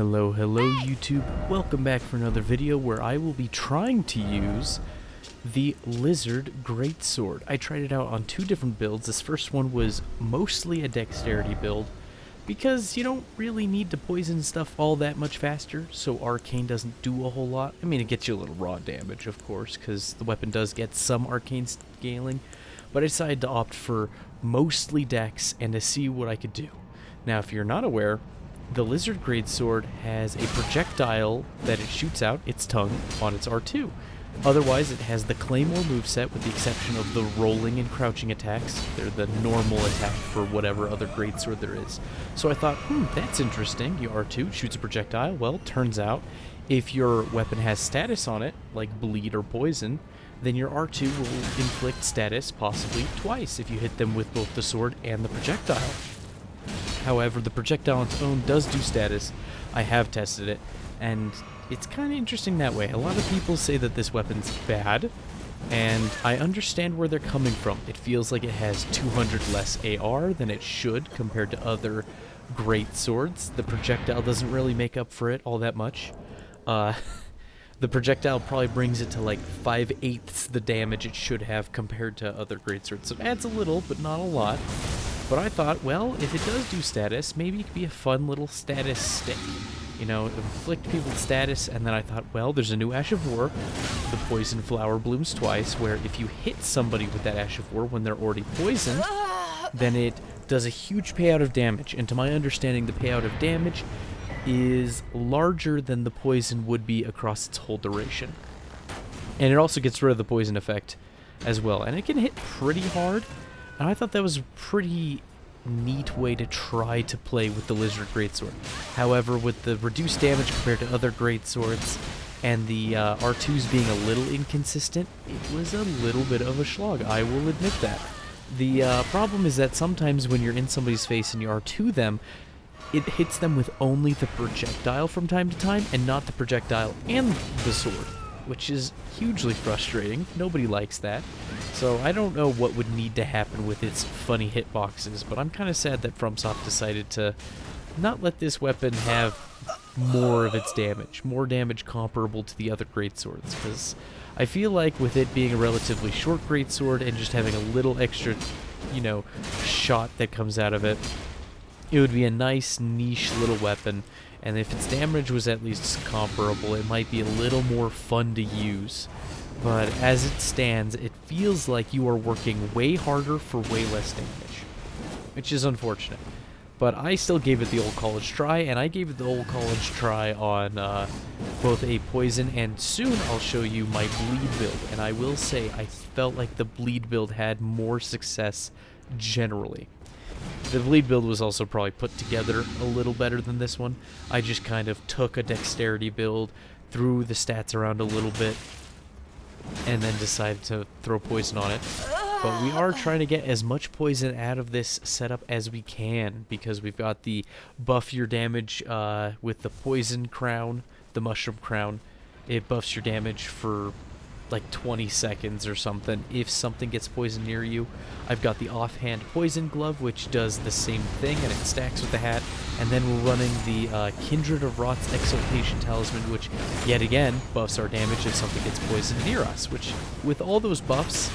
Hello YouTube, welcome back for another video where I will be trying to use the Lizard Greatsword. I tried it out on two different builds. This first one was mostly a dexterity build because you don't really need to poison stuff all that much faster, so Arcane doesn't do a whole lot. I mean, it gets you a little raw damage, of course, because the weapon does get some Arcane scaling, but I decided to opt for mostly dex and to see what I could do. Now, if you're not aware, the Lizard Greatsword has a projectile that it shoots out, its tongue, on its R2. Otherwise, it has the Claymore moveset with the exception of the rolling and crouching attacks. They're the normal attack for whatever other Greatsword there is. So I thought, that's interesting. Your R2 shoots a projectile. Well, turns out, if your weapon has status on it, like bleed or poison, then your R2 will inflict status possibly twice if you hit them with both the sword and the projectile. However, the projectile on its own does do status. I have tested it, and it's kind of interesting that way. A lot of people say that this weapon's bad, and I understand where they're coming from. It feels like it has 200 less AR than it should compared to other great swords. The projectile doesn't really make up for it all that much. The projectile probably brings it to like 5/8 the damage it should have compared to other greatswords. So it adds a little, but not a lot. But I thought, well, if it does do status, maybe it could be a fun little status stick. You know, inflict people with status, and then I thought, well, there's a new Ash of War. The poison flower blooms twice, where if you hit somebody with that Ash of War when they're already poisoned, then it does a huge payout of damage. And to my understanding, the payout of damage is larger than the poison would be across its whole duration. And it also gets rid of the poison effect as well. And it can hit pretty hard. And I thought that was a pretty neat way to try to play with the Lizard Greatsword. However, with the reduced damage compared to other greatswords and the R2s being a little inconsistent, it was a little bit of a slog, I will admit that. The problem is that sometimes when you're in somebody's face and you R2 them, it hits them with only the projectile from time to time and not the projectile and the sword, which is hugely frustrating. Nobody likes that. So I don't know what would need to happen with its funny hitboxes, but I'm kind of sad that FromSoft decided to not let this weapon have more of its damage, more damage comparable to the other greatswords, because I feel like with it being a relatively short greatsword and just having a little extra, shot that comes out of it, it would be a nice niche little weapon, and if its damage was at least comparable, it might be a little more fun to use. But as it stands, it feels like you are working way harder for way less damage, which is unfortunate. But I still gave it the old college try, and I gave it the old college try on both a poison, and soon I'll show you my bleed build. And I will say, I felt like the bleed build had more success generally. The bleed build was also probably put together a little better than this one. I just kind of took a dexterity build, threw the stats around a little bit, and then decided to throw poison on it. But we are trying to get as much poison out of this setup as we can, because we've got the buff your damage with the poison crown, the mushroom crown. It buffs your damage for like 20 seconds or something if something gets poisoned near you. I've got the offhand poison glove, which does the same thing, and it stacks with the hat. And then we're running the Kindred of Rot's Exaltation Talisman, which yet again buffs our damage if something gets poisoned near us, which with all those buffs,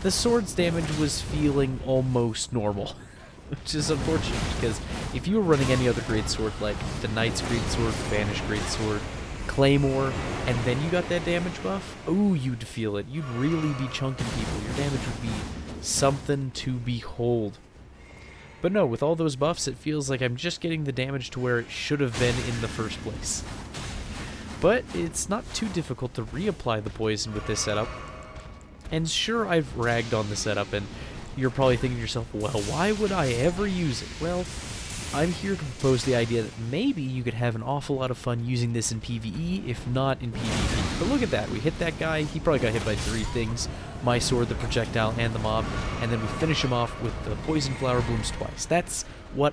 the sword's damage was feeling almost normal, which is unfortunate, because if you were running any other greatsword like the Knight's Greatsword, Banished Greatsword, Claymore, and then you got that damage buff, ooh, you'd feel it. You'd really be chunking people. Your damage would be something to behold. But no, with all those buffs, it feels like I'm just getting the damage to where it should have been in the first place. But it's not too difficult to reapply the poison with this setup. And sure, I've ragged on the setup, and you're probably thinking to yourself, well, why would I ever use it? Well, I'm here to propose the idea that maybe you could have an awful lot of fun using this in PvE, if not in PvP. But look at that, we hit that guy, he probably got hit by 3 things, my sword, the projectile, and the mob, and then we finish him off with the poison flower blooms twice. That's what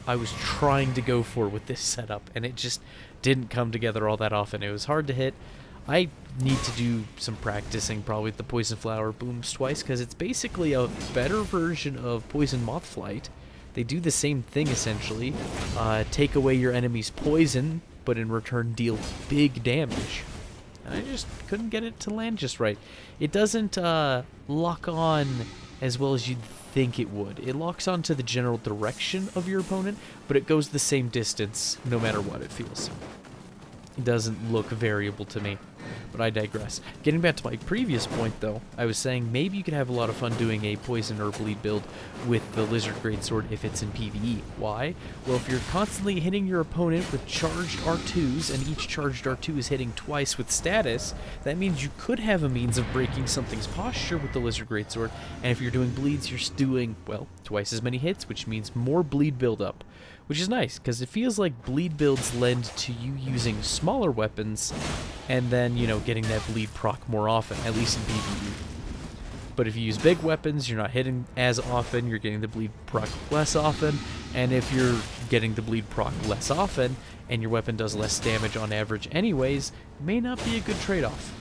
I was trying to go for with this setup, and it just didn't come together all that often. It was hard to hit. I need to do some practicing probably with the poison flower blooms twice, because it's basically a better version of poison moth flight, They do the same thing, essentially. Take away your enemy's poison, but in return deal big damage. And I just couldn't get it to land just right. It doesn't lock on as well as you'd think it would. It locks onto the general direction of your opponent, but it goes the same distance no matter what it feels. It doesn't look variable to me, but I digress. Getting back to my previous point, though, I was saying maybe you could have a lot of fun doing a poison or bleed build with the Lizard Greatsword if it's in PvE. Why? Well, if you're constantly hitting your opponent with charged R2s, and each charged R2 is hitting twice with status, that means you could have a means of breaking something's posture with the Lizard Greatsword, and if you're doing bleeds, you're doing, well, twice as many hits, which means more bleed buildup. Which is nice, because it feels like bleed builds lend to you using smaller weapons, and then, you know, getting that bleed proc more often, at least in PvE. But if you use big weapons, you're not hitting as often, you're getting the bleed proc less often, and if you're getting the bleed proc less often, and your weapon does less damage on average anyways, it may not be a good trade-off.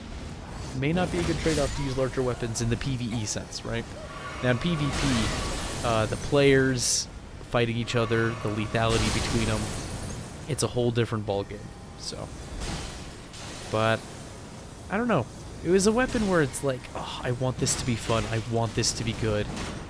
It may not be a good trade-off to use larger weapons in the PvE sense, right? Now in PvP, the players fighting each other, the lethality between them, it's a whole different ballgame. So, but I don't know. It was a weapon where it's like, oh, I want this to be fun. I want this to be good.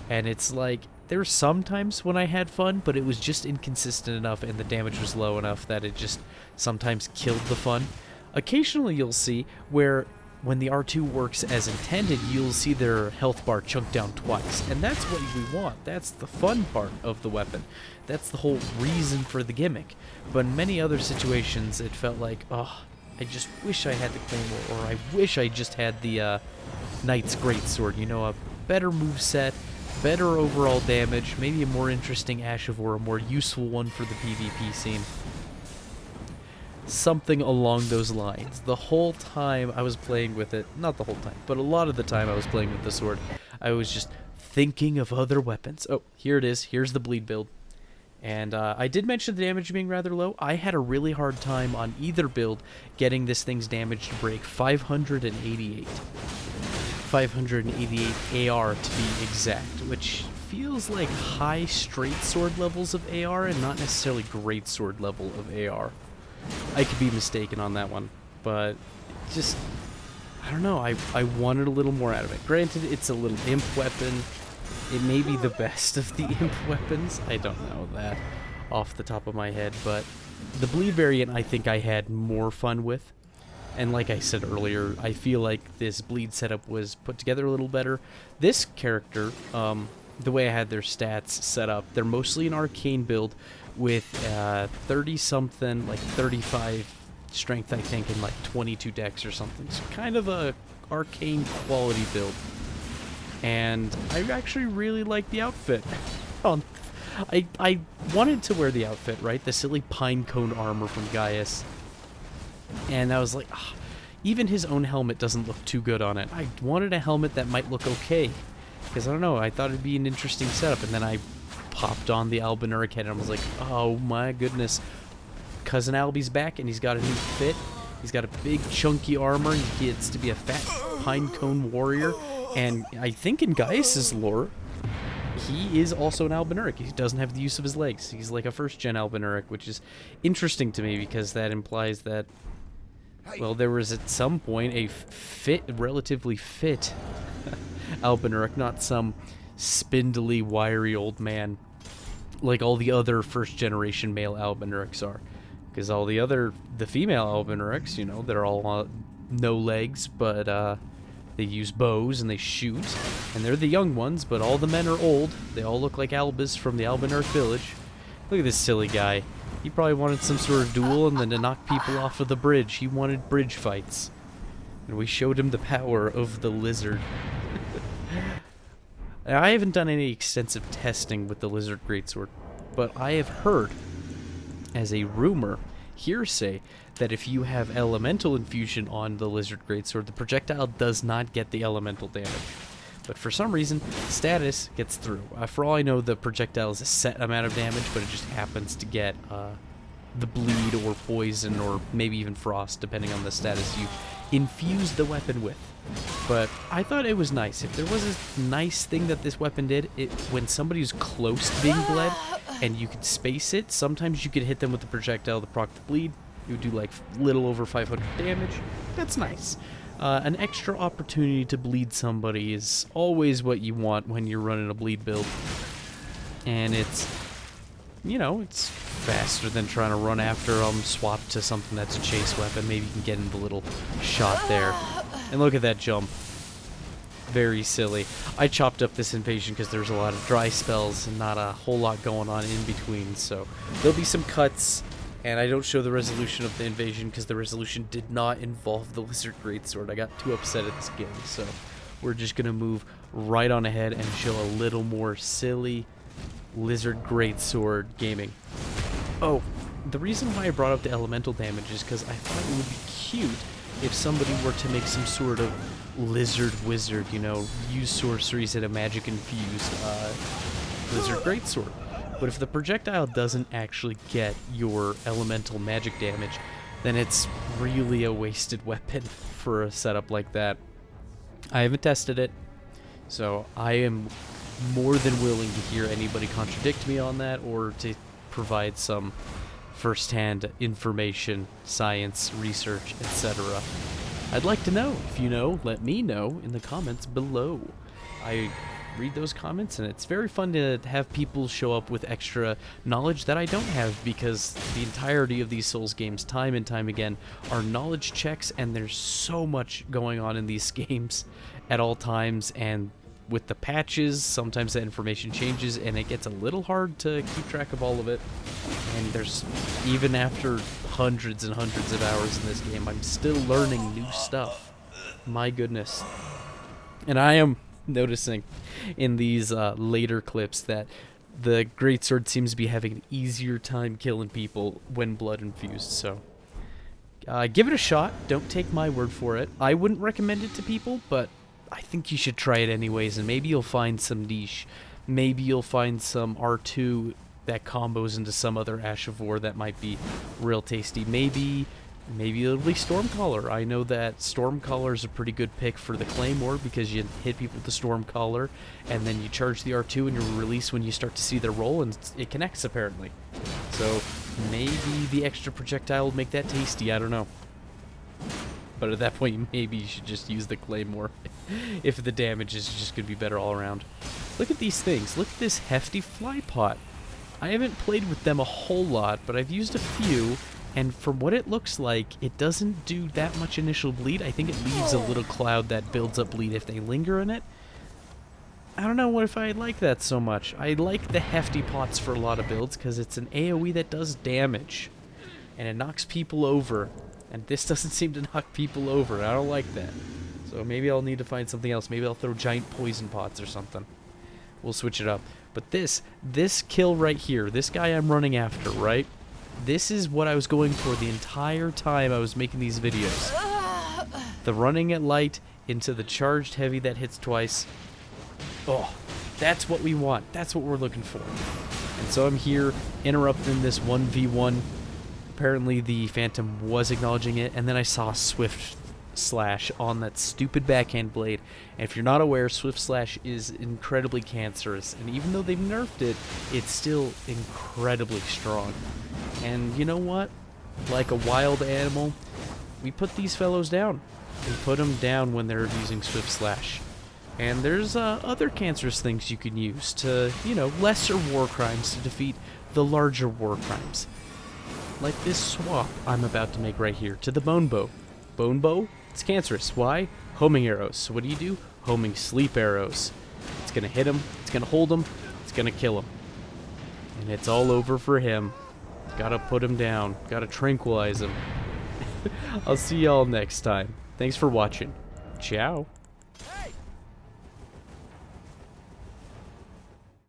And it's like, there were some times when I had fun, but it was just inconsistent enough and the damage was low enough that it just sometimes killed the fun. Occasionally you'll see where when the R2 works as intended, you'll see their health bar chunk down twice. And that's what we want. That's the fun part of the weapon. That's the whole reason for the gimmick. But in many other situations, it felt like, oh, I just wish I had the Claymore, or I wish I just had the Knight's Greatsword. You know, a better moveset, better overall damage, maybe a more interesting Ash of War, a more useful one for the PvP scene. Something along those lines. The whole time I was playing with it, not the whole time, but a lot of the time I was playing with the sword, I was just thinking of other weapons. Oh, here it is. Here's the bleed build. And I did mention the damage being rather low. I had a really hard time on either build getting this thing's damage to break 588. 588 AR to be exact, which feels like high straight sword levels of AR and not necessarily great sword level of AR. I could be mistaken on that one, but just, I don't know, I wanted a little more out of it. Granted, it's a little imp weapon. It may be the best of the imp weapons. I don't know that off the top of my head, but the bleed variant I think I had more fun with. And like I said earlier, I feel like this bleed setup was put together a little better. This character, the way I had their stats set up, they're mostly an Arcane build with 30-something, like 35 strength, I think, and like 22 dex or something. So kind of a Arcane quality build. And I actually really like the outfit. I wanted to wear the outfit, right? The silly pinecone armor from Gaius. And I was like, oh, even his own helmet doesn't look too good on it. I wanted a helmet that might look okay. Because, I don't know, I thought it'd be an interesting setup. And then I popped on the Albinuric head and I was like, oh my goodness. Cousin Albie's back and he's got a new fit. He's got a big chunky armor. He gets to be a fat pinecone warrior. And I think in Gaius's lore, he is also an Albinuric. He doesn't have the use of his legs. He's like a first-gen Albinuric, which is interesting to me because that implies that, well, there was at some point a relatively fit Albinuric, not some spindly, wiry old man like all the other first-generation male Albinurics are. Because all the female Albinurics, you know, they're all no legs, but they use bows and they shoot, and they're the young ones, but all the men are old. They all look like Albus from the Albinuric village. Look at this silly guy. He probably wanted some sort of duel and then to knock people off of the bridge. He wanted bridge fights. And we showed him the power of the lizard. I haven't done any extensive testing with the Lizard Greatsword, but I have heard, as a rumor, hearsay, that if you have elemental infusion on the Lizard Greatsword, the projectile does not get the elemental damage. But for some reason, status gets through. For all I know, the projectile is a set amount of damage, but it just happens to get the bleed or poison or maybe even frost, depending on the status you infuse the weapon with. But I thought it was nice. If there was a nice thing that this weapon did, when somebody's close to being bled and you could space it, sometimes you could hit them with the projectile to proc the bleed. You would do like little over 500 damage. That's nice. An extra opportunity to bleed somebody is always what you want when you're running a bleed build. And it's, you know, it's faster than trying to run after them, swap to something that's a chase weapon. Maybe you can get in the little shot there. And look at that jump. Very silly. I chopped up this invasion because there's a lot of dry spells and not a whole lot going on in between. So there'll be some cuts, and I don't show the resolution of the invasion because the resolution did not involve the Lizard Greatsword. I got too upset at this game, so we're just going to move right on ahead and show a little more silly Lizard Greatsword gaming. Oh, the reason why I brought up the elemental damage is because I thought it would be cute if somebody were to make some sort of lizard wizard, you know, use sorceries in a magic infused Lizard Greatsword. But if the projectile doesn't actually get your elemental magic damage, then it's really a wasted weapon for a setup like that. I haven't tested it, so I am more than willing to hear anybody contradict me on that or to provide some first-hand information, science, research, etc. I'd like to know. If you know, let me know in the comments below. I read those comments, and it's very fun to have people show up with extra knowledge that I don't have, because the entirety of these Souls games, time and time again, are knowledge checks, and there's so much going on in these games at all times, and with the patches, sometimes that information changes, and it gets a little hard to keep track of all of it. And there's, even after hundreds and hundreds of hours in this game, I'm still learning new stuff. My goodness. And I am noticing in these later clips that the Greatsword seems to be having an easier time killing people when blood infused, so give it a shot. Don't take my word for it. I wouldn't recommend it to people, but I think you should try it anyways, and maybe you'll find some niche. Maybe you'll find some R2 that combos into some other Ash of War that might be real tasty. Maybe it'll be Stormcaller. I know that Stormcaller is a pretty good pick for the Claymore because you hit people with the Stormcaller, and then you charge the R2 and you release when you start to see their roll, and it connects apparently. So maybe the extra projectile will make that tasty. I don't know. But at that point, maybe you should just use the Claymore if the damage is just going to be better all around. Look at these things. Look at this hefty fly pot. I haven't played with them a whole lot, but I've used a few, and from what it looks like, it doesn't do that much initial bleed. I think it leaves a little cloud that builds up bleed if they linger in it. I don't know what if I like that so much. I like the hefty pots for a lot of builds because it's an AoE that does damage, and it knocks people over. And this doesn't seem to knock people over. I don't like that. So maybe I'll need to find something else. Maybe I'll throw giant poison pots or something. We'll switch it up. But this kill right here, this guy I'm running after, right? This is what I was going for the entire time I was making these videos. The running at light into the charged heavy that hits twice. Oh, that's what we want. That's what we're looking for. And so I'm here interrupting this 1v1. Apparently the Phantom was acknowledging it, and then I saw Swift Slash on that stupid backhand blade. And if you're not aware, Swift Slash is incredibly cancerous, and even though they've nerfed it, it's still incredibly strong. And you know what? Like a wild animal, we put these fellows down. We put them down when they're using Swift Slash. And there's other cancerous things you can use to, you know, lesser war crimes to defeat the larger war crimes. Like this swap I'm about to make right here to the bone bow. Bone bow, it's cancerous. Why? Homing arrows. So what do? Homing sleep arrows. It's going to hit him, it's going to hold him, it's going to kill him. And it's all over for him. Gotta put him down. Gotta tranquilize him. I'll see y'all next time. Thanks for watching. Ciao.